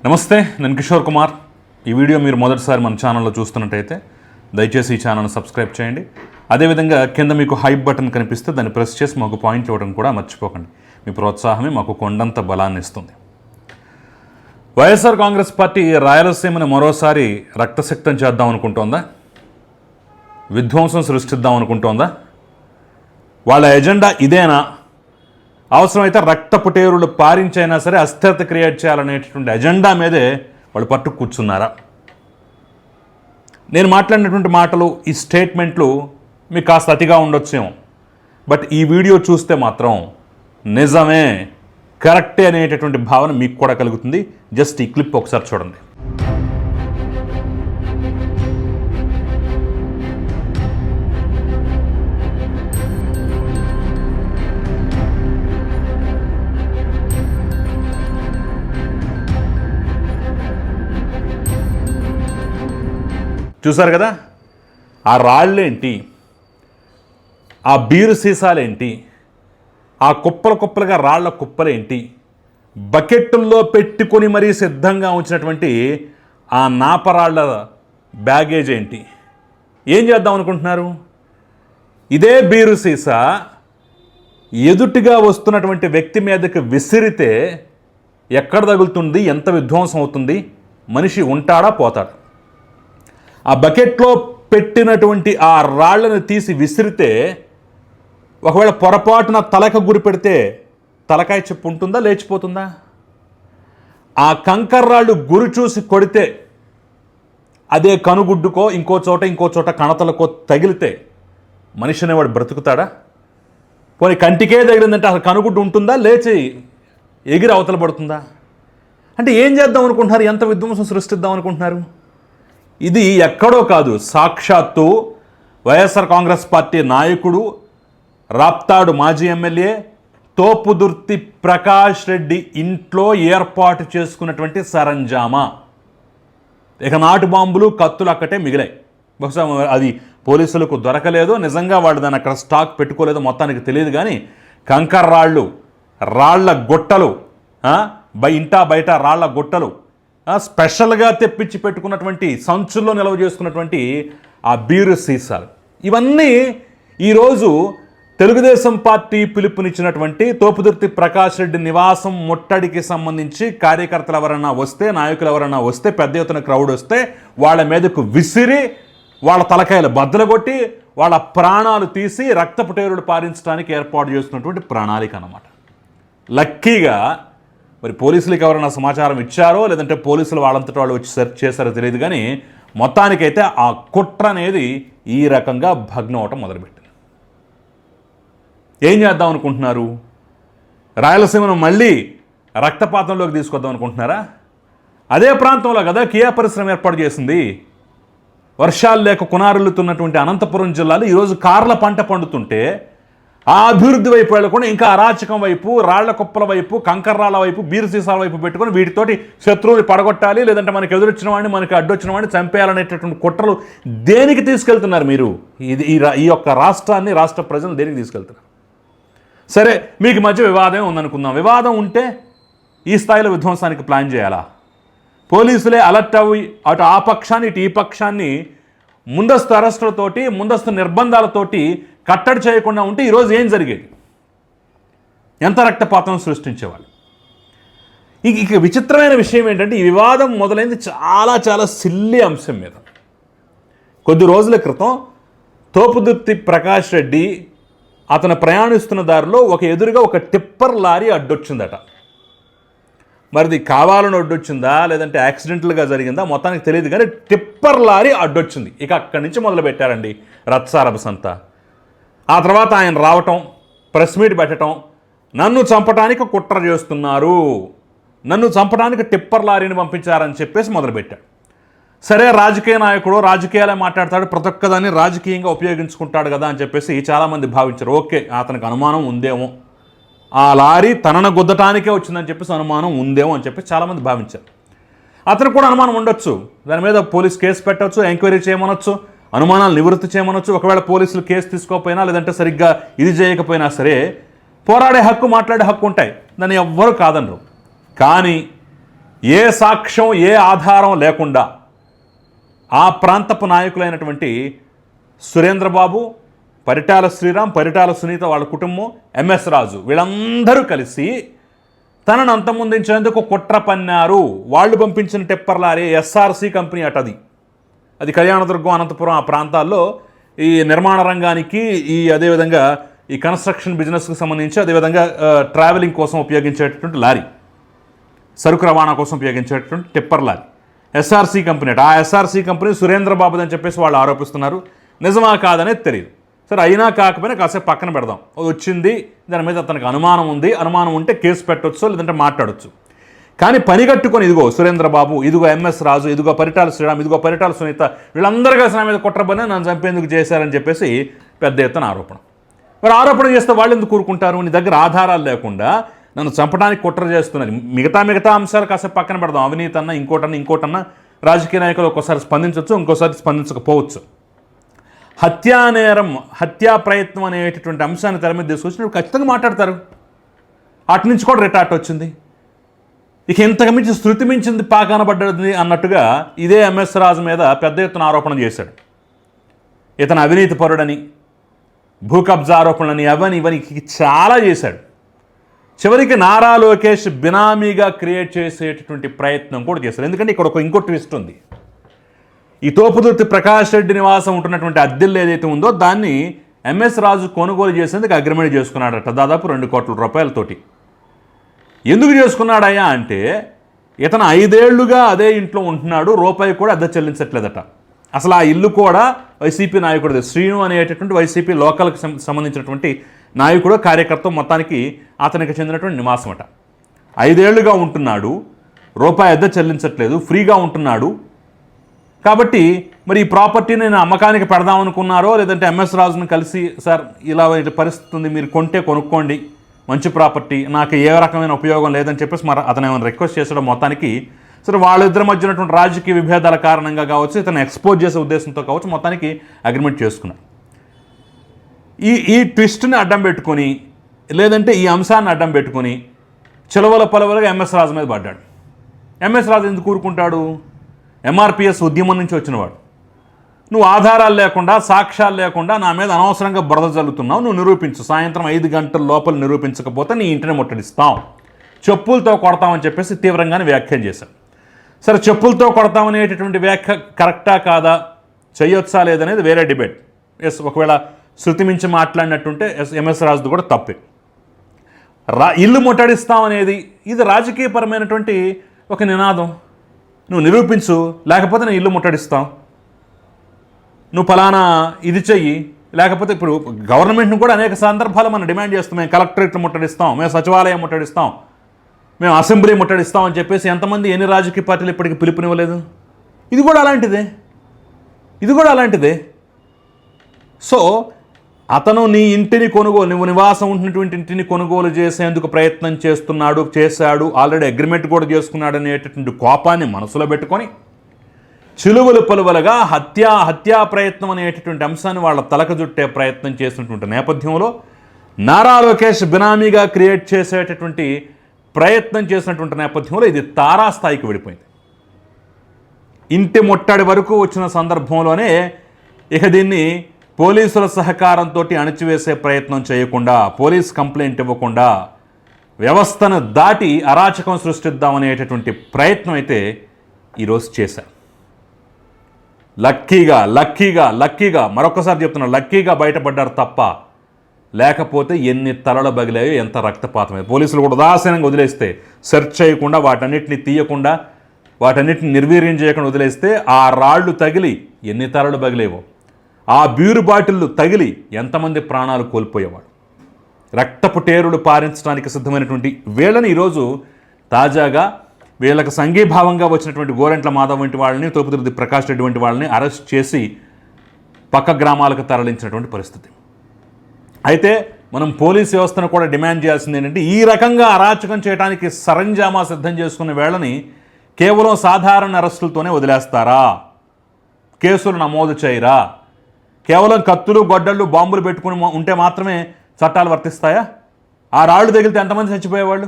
నమస్తే, నేను కిషోర్ కుమార్. ఈ వీడియో మీరు మొదటిసారి మన ఛానల్లో చూస్తున్నట్టయితే దయచేసి ఈ ఛానల్ని సబ్స్క్రైబ్ చేయండి. అదేవిధంగా కింద మీకు హైప్ బటన్ కనిపిస్తే దాన్ని ప్రెస్ చేసి మాకు పాయింట్లు ఇవ్వడం కూడా మర్చిపోకండి. మీ ప్రోత్సాహమే మాకు కొండంత బలాన్ని ఇస్తుంది. వైఎస్ఆర్ కాంగ్రెస్ పార్టీ రాయలసీమని మరోసారి రక్తసిక్తం చేద్దాం అనుకుంటోందా? విధ్వంసం సృష్టిద్దాం అనుకుంటోందా? వాళ్ళ ఎజెండా ఇదేనా? అవసరమైతే రక్తపుటేరులు పారించైనా సరే అస్థిరత క్రియేట్ చేయాలనేటటువంటి ఎజెండా మీదే వాళ్ళు పట్టు కూర్చున్నారా? నేను మాట్లాడినటువంటి మాటలు, ఈ స్టేట్మెంట్లు మీకు కాస్త అతిగా ఉండొచ్చేమో, బట్ ఈ వీడియో చూస్తే మాత్రం నిజమే, కరెక్టే అనేటటువంటి భావన మీకు కూడా కలుగుతుంది. జస్ట్ ఈ క్లిప్ ఒకసారి చూడండి. చూసారు కదా, ఆ రాళ్ళేంటి, ఆ బీరు సీసాలేంటి, ఆ కుప్పల కుప్పలుగా రాళ్ల కుప్పలేంటి, బకెట్టుల్లో పెట్టుకొని మరీ సిద్ధంగా ఉంచినటువంటి ఆ నాపరాళ్ల బ్యాగేజ్ ఏంటి? ఏం చేద్దాం అనుకుంటున్నారు? ఇదే బీరు సీసా ఎదుటిగా వస్తున్నటువంటి వ్యక్తి మీదకి విసిరితే ఎక్కడ తగులుతుంది, ఎంత విధ్వంసం అవుతుంది, మనిషి ఉంటాడా పోతాడా? ఆ బకెట్లో పెట్టినటువంటి ఆ రాళ్లను తీసి విసిరితే ఒకవేళ పొరపాటున తలక గురి పెడితే తలకాయ చెప్పు ఉంటుందా, లేచిపోతుందా? ఆ కంకర్రాళ్ళు గురి చూసి కొడితే అదే కనుగుడ్డుకో ఇంకో చోట కణతలకో తగిలితే మనిషి అనేవాడు బ్రతుకుతాడా? పోనీ కంటికే తగిలిందంటే అసలు కనుగుడ్డు ఉంటుందా, లేచి ఎగిరి అవతల పడుతుందా? అంటే ఏం చేద్దాం అనుకుంటున్నారు? ఎంత విధ్వంసం సృష్టిద్దాం అనుకుంటున్నారు? ఇది ఎక్కడో కాదు, సాక్షాత్తు వైఎస్ఆర్ కాంగ్రెస్ పార్టీ నాయకుడు, రాప్తాడు మాజీ ఎమ్మెల్యే తోపుదుర్తి ప్రకాష్ రెడ్డి ఇంట్లో ఏర్పాటు చేసుకున్నటువంటి సరంజామా. ఇక నాటు బాంబులు, కత్తులు అక్కటే మిగిలాయి. బహుశా అది పోలీసులకు దొరకలేదో, నిజంగా వాళ్ళు దాన్ని అక్కడ స్టాక్ పెట్టుకోలేదో మొత్తానికి తెలియదు. కానీ కంకర్ రాళ్ళు, రాళ్ల గుట్టలు, ఇంటా బయట రాళ్ల గుట్టలు, స్పెషల్గా తెప్పించి పెట్టుకున్నటువంటి సంచుల్లో నిల్వ చేసుకున్నటువంటి ఆ బీరు సీసాలు, ఇవన్నీ ఈరోజు తెలుగుదేశం పార్టీ పిలుపునిచ్చినటువంటి తోపుదుర్తి ప్రకాష్ రెడ్డి నివాసం ముట్టడికి సంబంధించి కార్యకర్తలు ఎవరైనా వస్తే, నాయకులు ఎవరైనా వస్తే, పెద్ద ఎత్తున క్రౌడ్ వస్తే వాళ్ళ మీదకు విసిరి వాళ్ళ తలకాయలు బద్దలుగొట్టి వాళ్ళ ప్రాణాలు తీసి రక్తపుటేరులు పారించడానికి ఏర్పాటు చేస్తున్నటువంటి ప్రణాళిక అన్నమాట. లక్కీగా మరి పోలీసులకు ఎవరైనా సమాచారం ఇచ్చారో లేదంటే పోలీసులు వాళ్ళంతటా వాళ్ళు వచ్చి సెర్చ్ చేశారో తెలియదు. కానీ మొత్తానికైతే ఆ కుట్ర అనేది ఈ రకంగా భగ్నం అవటం మొదలుపెట్టింది. ఏం చేద్దాం అనుకుంటున్నారు? రాయలసీమను మళ్ళీ రక్తపాతంలోకి తీసుకొద్దాం అనుకుంటున్నారా? అదే ప్రాంతంలో కదా కియా పరిశ్రమ ఏర్పాటు చేసింది. వర్షాలు లేక కునారులుతున్నటువంటి అనంతపురం జిల్లాలో ఈరోజు కార్ల పంట పండుతుంటే ఆ అభివృద్ధి వైపు వెళ్ళకుండా ఇంకా అరాచకం వైపు, రాళ్ల కుప్పల వైపు, కంకర్రాళ్ళ వైపు, బీరు సీసాల వైపు పెట్టుకొని వీటితోటి శత్రువుని పడగొట్టాలి, లేదంటే మనకు ఎదురొచ్చిన వాడిని, మనకి అడ్డొచ్చిన వాడిని చంపేయాలనేటటువంటి కుట్రలు దేనికి తీసుకెళ్తున్నారు మీరు? ఈ యొక్క రాష్ట్రాన్ని, రాష్ట్ర ప్రజలను దేనికి తీసుకెళ్తున్నారు? సరే, మీకు మధ్య వివాదం ఉందనుకుందాం. వివాదం ఉంటే ఈ స్థాయిలో విధ్వంసానికి ప్లాన్ చేయాలా? పోలీసులే అలర్ట్ అవి అటు ఆ పక్షాన్ని ఇటు ఈ పక్షాన్ని ముందస్తు అరెస్టులతోటి, ముందస్తు నిర్బంధాలతోటి కట్టడి చేయకుండా ఉంటే ఈరోజు ఏం జరిగేది? ఎంత రక్తపాతం సృష్టించేవాళ్ళు. ఇక విచిత్రమైన విషయం ఏంటంటే, ఈ వివాదం మొదలైంది చాలా చాలా సిల్లీ అంశం మీద. కొద్ది రోజుల క్రితం తోపుదుర్తి ప్రకాష్ రెడ్డి అతను ప్రయాణిస్తున్న దారిలో ఎదురుగా ఒక టిప్పర్ లారీ అడ్డొచ్చిందట. మరిది కావాలని అడ్డొచ్చిందా లేదంటే యాక్సిడెంటల్గా జరిగిందా మొత్తానికి తెలియదు. కానీ టిప్పర్ లారీ అడ్డొచ్చింది. ఇక అక్కడి నుంచి మొదలు పెట్టారండి రత్సారభసంతా. ఆ తర్వాత ఆయన రావటం, ప్రెస్ మీట్ పెట్టడం, నన్ను చంపడానికి కుట్ర చేస్తున్నారు, నన్ను చంపడానికి టిప్పర్ లారీని పంపించారని చెప్పేసి మొదలుపెట్టాడు. సరే, రాజకీయ నాయకుడు రాజకీయాలే మాట్లాడతాడు, ప్రతి ఒక్కదాన్ని రాజకీయంగా ఉపయోగించుకుంటాడు కదా అని చెప్పేసి చాలామంది భావించారు. ఓకే, అతనికి అనుమానం ఉందేమో, ఆ లారీ తనను గుద్దటానికే వచ్చిందని చెప్పేసి అనుమానం ఉందేమో అని చెప్పి చాలామంది భావించారు. అతనికి కూడా అనుమానం ఉండొచ్చు, దాని మీద పోలీస్ కేసు పెట్టవచ్చు, ఎంక్వైరీ చేయమనొచ్చు, అనుమానాలు నివృత్తి చేయమనొచ్చు. ఒకవేళ పోలీసులు కేసు తీసుకోకపోయినా లేదంటే సరిగ్గా ఇది చేయకపోయినా సరే పోరాడే హక్కు, మాట్లాడే హక్కు ఉంటాయి, దాన్ని ఎవ్వరూ కాదనరు. కానీ ఏ సాక్ష్యం ఏ ఆధారం లేకుండా ఆ ప్రాంతపు నాయకులైనటువంటి సురేంద్రబాబు, పరిటాల శ్రీరామ్, పరిటాల సునీత, వాళ్ళ కుటుంబం, ఎంఎస్ రాజు వీళ్ళందరూ కలిసి తనను అంతమొందించేందుకు కుట్ర పన్నారు. వాళ్ళు పంపించిన టిప్పర్ లారీ ఎస్ఆర్సి కంపెనీ అట. అది కళ్యాణదుర్గం, అనంతపురం ఆ ప్రాంతాల్లో ఈ నిర్మాణ రంగానికి అదేవిధంగా ఈ కన్స్ట్రక్షన్ బిజినెస్కి సంబంధించి అదేవిధంగా ట్రావెలింగ్ కోసం ఉపయోగించేటటువంటి లారీ, సరుకు రవాణా కోసం ఉపయోగించేటటువంటి టిప్పర్ లారీ ఎస్ఆర్సి కంపెనీ అట. ఆ ఎస్ఆర్సి కంపెనీ సురేంద్రబాబుది అని చెప్పేసి వాళ్ళు ఆరోపిస్తున్నారు. నిజమా కాదనేది తెలియదు. సరే, అయినా కాకపోయినా కాసేపు పక్కన పెడదాం. వచ్చింది, దాని మీద అతనికి అనుమానం ఉంది, అనుమానం ఉంటే కేసు పెట్టవచ్చు, లేదంటే మాట్లాడవచ్చు. కానీ పని కట్టుకొని ఇదిగో సురేంద్రబాబు, ఇదిగో ఎంఎస్ రాజు, ఇదిగో పరిటాల శ్రీరామ్, ఇదిగో పరిటాల సునీత వీళ్ళందరూ కలిసి నా మీద కుట్రబని నన్ను చంపేందుకు చేశారని చెప్పేసి పెద్ద ఎత్తున ఆరోపణ. మరి ఆరోపణ చేస్తే వాళ్ళు ఎందుకు కూరుకుంటారు? నీ దగ్గర ఆధారాలు లేకుండా నన్ను చంపడానికి కుట్ర చేస్తున్నారు. మిగతా అంశాలు కాసేపు పక్కన పెడదాం. అవినీతి అన్నా ఇంకోటన్నా రాజకీయ నాయకులు ఒక్కోసారి స్పందించవచ్చు, ఇంకోసారి స్పందించకపోవచ్చు. హత్యా ప్రయత్నం అనేటటువంటి అంశాన్ని తెర మీద తీసుకొచ్చినప్పుడు ఖచ్చితంగా మాట్లాడతారు. అటు నుంచి కూడా రిటార్ట్ వచ్చింది. ఇక ఇంతకు మించి శృతి మించింది పాకాన పడ్డది అన్నట్టుగా ఇదే ఎంఎస్ రాజు మీద పెద్ద ఎత్తున ఆరోపణ చేశాడు. ఇతను అవినీతి పరుడని, భూ కబ్జా ఆరోపణలని, ఇవన్నీ చాలా చేశాడు. చివరికి నారా లోకేష్ బినామీగా క్రియేట్ చేసేటటువంటి ప్రయత్నం కూడా చేశారు. ఎందుకంటే ఇక్కడ ఇంకో ట్విస్ట్ ఉంది. ఈ తోపుదుర్తి ప్రకాష్ రెడ్డి నివాసం ఉంటున్నటువంటి అద్దెలు ఏదైతే ఉందో దాన్ని ఎంఎస్ రాజు కొనుగోలు చేసేందుకు అగ్రిమెంట్ చేసుకున్నాడట, దాదాపు 2 కోట్ల రూపాయలతోటి. ఎందుకు చేసుకున్నాడయ్యా అంటే ఇతను 5 ఏళ్లుగా అదే ఇంట్లో ఉంటున్నాడు, రూపాయి కూడా అద్దె చెల్లించట్లేదట. అసలు ఆ ఇల్లు కూడా వైసీపీ నాయకుడిది. శ్రీను అనేటటువంటి వైసీపీ లోకల్కి సంబంధించినటువంటి నాయకుడు, కార్యకర్త, మొత్తానికి అతనికి చెందినటువంటి నివాసం అట. 5 ఏళ్లుగా ఉంటున్నాడు, రూపాయి అద్దె చెల్లించట్లేదు, ఫ్రీగా ఉంటున్నాడు. కాబట్టి మరి ఈ ప్రాపర్టీని నేను అమ్మకానికి పెడదామనుకున్నారో, లేదంటే ఎంఎస్ రాజుని కలిసి సార్ ఇలా పరిస్థితి ఉంది, మీరు కొంటే కొనుక్కోండి, మంచి ప్రాపర్టీ, నాకు ఏ రకమైన ఉపయోగం లేదని చెప్పేసి మరి అతను ఏమైనా రిక్వెస్ట్ చేసాడో. మొత్తానికి సరే, వాళ్ళిద్దరి మధ్య ఉన్నటువంటి రాజకీయ విభేదాల కారణంగా కావచ్చు, ఇతను ఎక్స్పోజ్ చేసే ఉద్దేశంతో కావచ్చు, మొత్తానికి అగ్రిమెంట్ చేసుకున్నారు. ఈ ట్విస్ట్ని అడ్డం పెట్టుకొని, లేదంటే ఈ అంశాన్ని అడ్డం పెట్టుకొని చిలవల పలవలుగా ఎంఎస్ రాజు మీద పడ్డాడు. ఎంఎస్ రాజు ఎందుకు కూరుకుంటాడు? ఎంఆర్పిఎస్ ఉద్యమం నుంచి వచ్చినవాడు. నువ్వు ఆధారాలు లేకుండా, సాక్ష్యాలు లేకుండా నా మీద అనవసరంగా బురద జల్లుతున్నావు, నువ్వు నిరూపించు, సాయంత్రం 5 గంటల లోపల నిరూపించకపోతే నీ ఇంటిని ముట్టడిస్తాం, చెప్పులతో కొడతామని చెప్పేసి తీవ్రంగానే వ్యాఖ్యలు చేశారు. సరే, చెప్పులతో కొడతామనేటటువంటి వ్యాఖ్య కరెక్టా కాదా, చేయొచ్చా లేదనేది వేరే డిబేట్. ఒకవేళ శృతి మించి మాట్లాడినట్టుంటే ఎంఎస్ రాజుది కూడా తప్పే. ఇల్లు ముట్టడిస్తామనేది ఇది రాజకీయపరమైనటువంటి ఒక నినాదం. నువ్వు నిరూపించు, లేకపోతే నేను ఇల్లు ముట్టడిస్తాం, నువ్వు ఫలానా ఇది చెయ్యి, లేకపోతే ఇప్పుడు గవర్నమెంట్ను కూడా అనేక సందర్భాలు మనం డిమాండ్ చేస్తాం. మేము కలెక్టరేట్లు ముట్టడిస్తాం, మేము సచివాలయం ముట్టడిస్తాం, మేము అసెంబ్లీ ముట్టడిస్తాం అని చెప్పేసి ఎంతమంది ఎన్ని రాజకీయ పార్టీలు ఇప్పటికీ పిలుపునివ్వలేదు? ఇది కూడా అలాంటిదే. సో అతను నీ ఇంటిని నువ్వు నివాసం ఉంటున్నటువంటి ఇంటిని కొనుగోలు చేసేందుకు ప్రయత్నం చేశాడు, ఆల్రెడీ అగ్రిమెంట్ కూడా చేసుకున్నాడు అనేటటువంటి కోపాన్ని మనసులో పెట్టుకొని చిలువలు పలువలుగా హత్యా ప్రయత్నం అనేటటువంటి అంశాన్ని వాళ్ళ తలకు జుట్టే ప్రయత్నం చేసినటువంటి నేపథ్యంలో నారా లోకేష్ బినామీగా క్రియేట్ చేసేటటువంటి ప్రయత్నం చేసినటువంటి నేపథ్యంలో ఇది తారాస్థాయికి వెళ్ళిపోయింది. ఇంటి ముట్టడి వరకు వచ్చిన సందర్భంలోనే ఇక దీన్ని పోలీసుల సహకారంతో అణచివేసే ప్రయత్నం చేయకుండా, పోలీస్ కంప్లైంట్ ఇవ్వకుండా వ్యవస్థను దాటి అరాచకం సృష్టిద్దామనేటటువంటి ప్రయత్నం అయితే ఈరోజు చేశారు. లక్కీగా మరొకసారి చెప్తున్నా, లక్కీగా బయటపడ్డారు తప్ప లేకపోతే ఎన్ని తలలు బగిలాయో, ఎంత రక్తపాతమే. పోలీసులు కూడా ఉదాసీనంగా వదిలేస్తే, సెర్చ్ చేయకుండా, వాటన్నిటిని తీయకుండా, వాటన్నిటిని నిర్వీర్యం చేయకుండా వదిలేస్తే ఆ రాళ్లు తగిలి ఎన్ని తలలు బగిలేవో, ఆ బీరు బాటిళ్ళు తగిలి ఎంతమంది ప్రాణాలు కోల్పోయేవాడు. రక్తపు టేరులు పారించడానికి సిద్ధమైనటువంటి వీళ్ళని ఈరోజు తాజాగా వీళ్ళకి సంఘీభావంగా వచ్చినటువంటి గోరెంట్ల మాధవ్ వంటి వాళ్ళని, తోపుదుర్తి ప్రకాష్ రెడ్డి వంటి వాళ్ళని అరెస్ట్ చేసి పక్క గ్రామాలకు తరలించినటువంటి పరిస్థితి. అయితే మనం పోలీస్ వ్యవస్థను కూడా డిమాండ్ చేయాల్సింది ఏంటంటే, ఈ రకంగా అరాచకం చేయడానికి సరంజామా సిద్ధం చేసుకున్న వేళని కేవలం సాధారణ అరెస్టులతోనే వదిలేస్తారా? కేసులు నమోదు చేయరా? కేవలం కత్తులు, గొడ్డళ్ళు, బాంబులు పెట్టుకుని ఉంటే మాత్రమే చట్టాలు వర్తిస్తాయా? ఆ రాళ్ళు తగిలితే ఎంతమంది చచ్చిపోయేవాళ్ళు?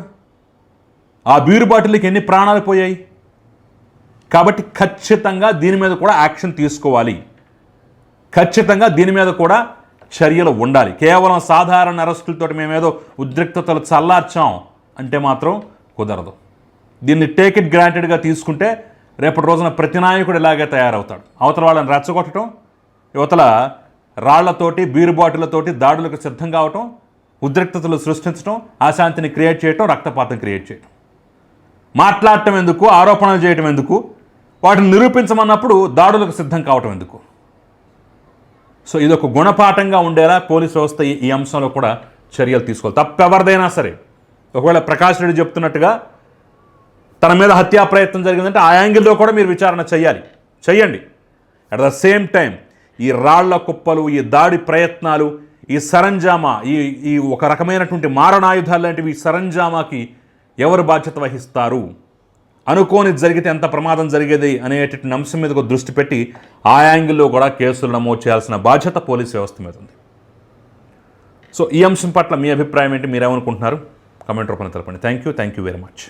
ఆ బీరు బాటిల్కి ఎన్ని ప్రాణాలు పోయాయి? కాబట్టి ఖచ్చితంగా దీని మీద కూడా యాక్షన్ తీసుకోవాలి. ఖచ్చితంగా దీని మీద కూడా చర్యలు ఉండాలి. కేవలం సాధారణ అరెస్టులతో మేమేదో ఉద్రిక్తతలు చల్లార్చాం అంటే మాత్రం కుదరదు. దీన్ని టేక్ ఇట్ గ్రాంటెడ్గా తీసుకుంటే రేపటి రోజున ప్రతి నాయకుడు ఇలాగే తయారవుతాడు. అవతల వాళ్ళని రెచ్చగొట్టడం, యువతల రాళ్లతోటి బీరు బాటిళ్లతోటి దాడులకు సిద్ధం కావటం, ఉద్రిక్తతలు సృష్టించడం, అశాంతిని క్రియేట్ చేయటం, రక్తపాతం క్రియేట్ చేయటం. మాట్లాడటం ఎందుకు, ఆరోపణలు చేయటం ఎందుకు, వాటిని నిరూపించమన్నప్పుడు దాడులకు సిద్ధం కావటం ఎందుకు? సో ఇది ఒక గుణపాఠంగా ఉండేలా పోలీస్ వ్యవస్థ ఈ అంశంలో కూడా చర్యలు తీసుకోవాలి. తప్పెవరిదైనా సరే, ఒకవేళ ప్రకాష్ రెడ్డి చెప్తున్నట్టుగా తన మీద హత్యా ప్రయత్నం జరిగిందంటే ఆ యాంగిల్లో కూడా మీరు విచారణ చెయ్యండి. అట్ ద సేమ్ టైం ఈ రాళ్ల కుప్పలు, ఈ దాడి ప్రయత్నాలు, ఈ సరంజామా, ఈ ఒక రకమైనటువంటి మారణాయుధాలు లాంటివి, ఈ సరంజామాకి ఎవరు బాధ్యత వహిస్తారు, అనుకోని జరిగితే ఎంత ప్రమాదం జరిగేది అనేటువంటి అంశం మీద దృష్టి పెట్టి ఆ యాంగిల్లో కూడా కేసులు నమోదు చేయాల్సిన బాధ్యత పోలీస్ వ్యవస్థ మీద ఉంది. సో ఈ అంశం పట్ల మీ అభిప్రాయం ఏంటి? మీరేమనుకుంటున్నారు? కామెంట్ రూపంలో తెలపండి. Thank you very much.